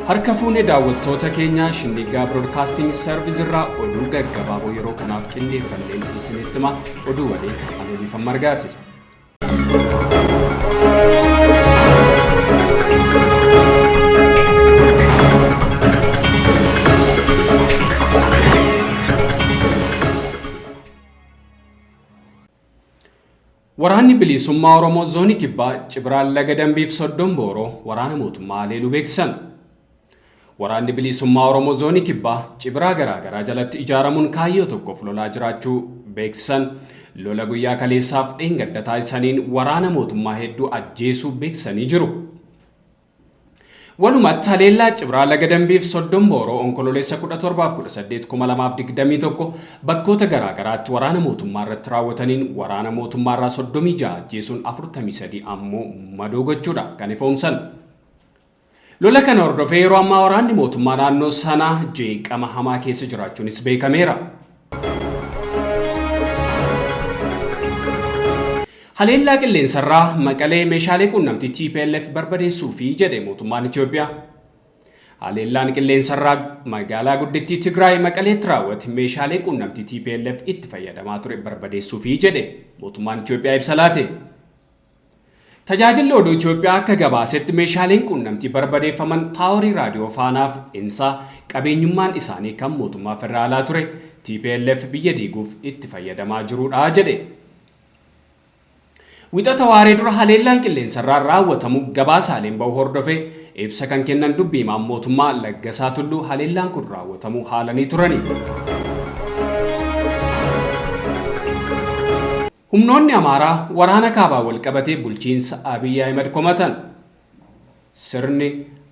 Harka fuunee daawwattoota keenya SHINNIIGAA BROADCASTING SERVICE irraa oduu gaggabaaboo yeroo kanaaf qindeeffanneen isinitti hima oduu waliin anuudifan margaati. Waraanni bilisummaa Oromoo zoonii kibbaa Cibraan Laga Dambiif Soddon Booroo waraana mootummaa haleeluu beeksisan. Waraanni bilisummaa Oromoo zoonii kibbaa Cibraa garaagaraa jalatti ijaaramuun kaayyoo tokkoof lolaa jiraachuu beeksisan. Lola guyyaa kaleessaaf dheengadda taasisaniin waraana mootummaa hedduu ajjeesuu beeksisanii jiru. Walumatti haleellaa Cibraa Laga Dambiif Soddon Booroo Onkoloolessa 17-18-2021 bakkoota garaagaraatti waraana mootummaa irratti raawwataniin waraana mootummaa irraa 36 ajjeesuun 43 ammoo madoo gochuudha kan ifoomsan. Lola kana hordofee yeroo ammaa waraanni mootummaa naannoo sanaa jeeqama hamaa keessa jiraachuunis beekameera. Haleellaa qilleensarraa Maqalee meeshaalee quunnamtii TPLF barbadeessuuf jedhe mootummaan Itoophiyaa. Haleellaan qilleensarraa magaalaa guddittii Tigraay Maqaleetti raawwate meeshaalee quunnamtii TPLF itti fayyadamaa ture barbadeessuuf jedhe mootummaan Itoophiyaa ibsa laate. Tajaajilli oduu Itoophiyaa akka gabaasetti meeshaaleen quunnamtii barbadeeffaman taaworii raadiyoo faanaaf insaa qabeenyummaan isaanii kan mootummaa federaalaa ture TPLF biyya diiguuf itti fayyadamaa jiruudha jedhe. Wixata waaree dura haleellaan qilleensarraa raawwatamu gabaasaaleen bahu hordofee ibsa kan kennan dubbii himaan mootummaa Laggasaa Tulluu haleellaan kun raawwatamu haalanii turani. Humnoonni Amaaraa waraana kaabaa wal qabatee bulchiinsa Abiy Ahmed komatan. Sirni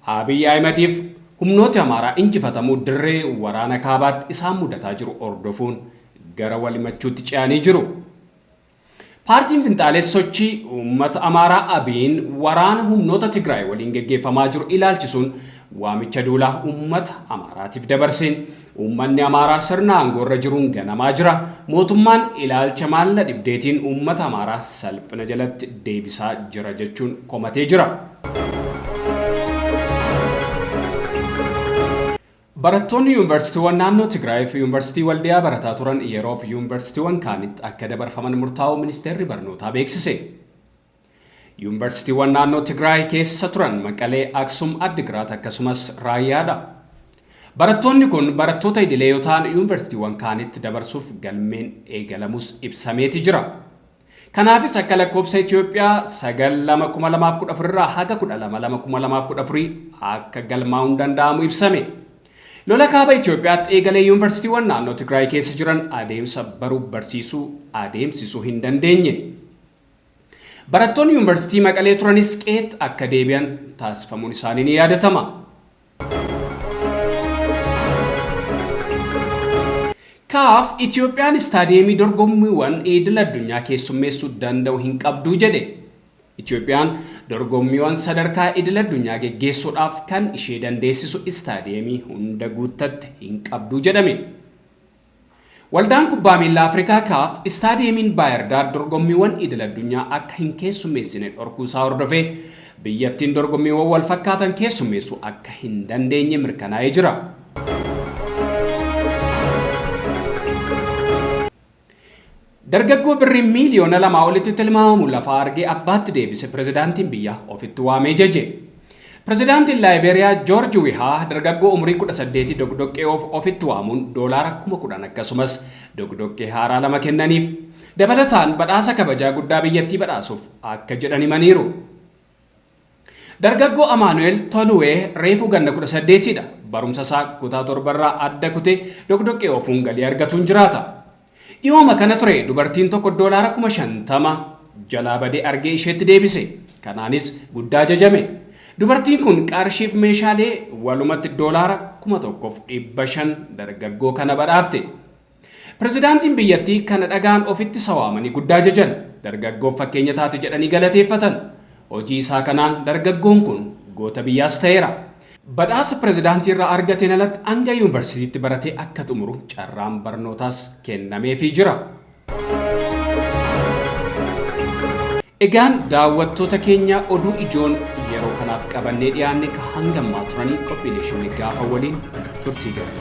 Abiy Ahmediif humnoota Amaaraa injifatamuu dirree waraana kaabaatti isaan mudataa jiru hordofuun gara walimachuutti ce'anii jiru. Paartiin Finxaalessa Sochii uummata Amaaraa Abiyin waraana humnoota Tigraay waliin geggeeffamaa jiru ilaalchisuun waamicha duulaa uummata Amaaraatiif dabarseen uummanni Amaaraa sirna aangoorra jiruun ganamaa jira. Mootummaan ilaalcha maalla dhibdeetiin uummata Amaaraa salphina jalatti deebisaa jira jechuun komatee jira. Barattoonni yuunivarsiitiiwwan naannoo Tigraay fi yuunivarsiitii Waldiyaa barataa turan yeroof yuunivarsiitiiwwan kaanitti akka dabarfaman murtaa'uu ministeerri barnootaa beeksise. Yuunivarsiitiiwwan naannoo Tigraay keessa turan Maqalee, Aksum, Addigiraat akkasumas Raayyaadha. Barattoonni kun barattoota idilee yoo ta'an yuunivarsiitiiwwan kaanitti dabarsuuf galmeen eegalamus ibsameeti jira. Kanaafis akka lakkoofsa Itoophiyaa 9/2014 irraa haga 12/2014 akka galmaa'uun danda'amu ibsame. Lola kaaba Itoophiyaatti eegalee yuunivarsiitiiwwan naannoo Tigraay keessa jiran adeemsa baruu barsiisuu adeemsisuu hin dandeenye. Barattoonni yuunivarsiitii Maqalee turanis qeetti akka deebi'an taasifamuun isaanii ni yaadatama. Kaaf Itoophiyaan istaadiyeemii dorgommiiwwan idil addunyaa keessummeessuu danda'u hin qabdu jedhe. Itoophiyaan dorgommiiwwan sadarkaa idil addunyaa geggeessuudhaaf kan ishee dandeessisu istaadiyeemii hunda guuttatte hin qabdu jedhame. Waldaan kubbaa miilaa Afrikaa Kaaf istaadiyeemiin Baayirdaar dorgommiiwwan idil addunyaa akka hin keessummeessine dhorkuusaa hordofee biyyattiin dorgommiiwwan wal fakkaatan keessummeessuu akka hin dandeenye mirkanaa'ee jira. Dargaggoo birrii miiliyoona 2 olitti tilmaamamu lafa argee abbaatti deebise pirezidaantiin biyya ofitti waamee jaje. Pirezidaantiin Laayiberiyaa Joorji Wihaa dargaggoo umrii 18 dogdoqqee ofitti waamuun $10,000 akkasumas dogdoqqee haaraa 2 kennaniif. Dabalataan badhaasa kabajaa guddaa biyyattii badhaasuuf akka jedhan himaniiru. Dargaggoo Amaanu'eel Toluwee reefuu ganna 18dha. Barumsa isaa kutaa 7 irraa adda kutee dogdoqqee ofuun galii argatuun jiraata. Yooma kana ture dubartiin tokko $50,000 jalaa badee argee isheetti deebise. Kanaanis guddaa jajame. Dubartiin kun qarshiif meeshaalee walumatti $1,500 dargaggoo kana badhaafte. Pirezidaantiin biyyattii kana dhagaan ofitti sawaamanii guddaa jajan. Dargaggoof fakkeenya taate jedhanii galateeffatan. Hojii isaa kanaan dargaggoon kun goota biyyaas ta'eera. Badhaasa pirezidaantii irraa argateen alatti hanga yuunivarsiitiitti baratee akka xumuru carraan barnootaas kennameefii jira. Egaan daawwattoota keenya oduu ijoon yeroo kanaaf qabannee dhiyaanne ka hangammaa turanii qophiilee Shinniigaa waliin turtii galu.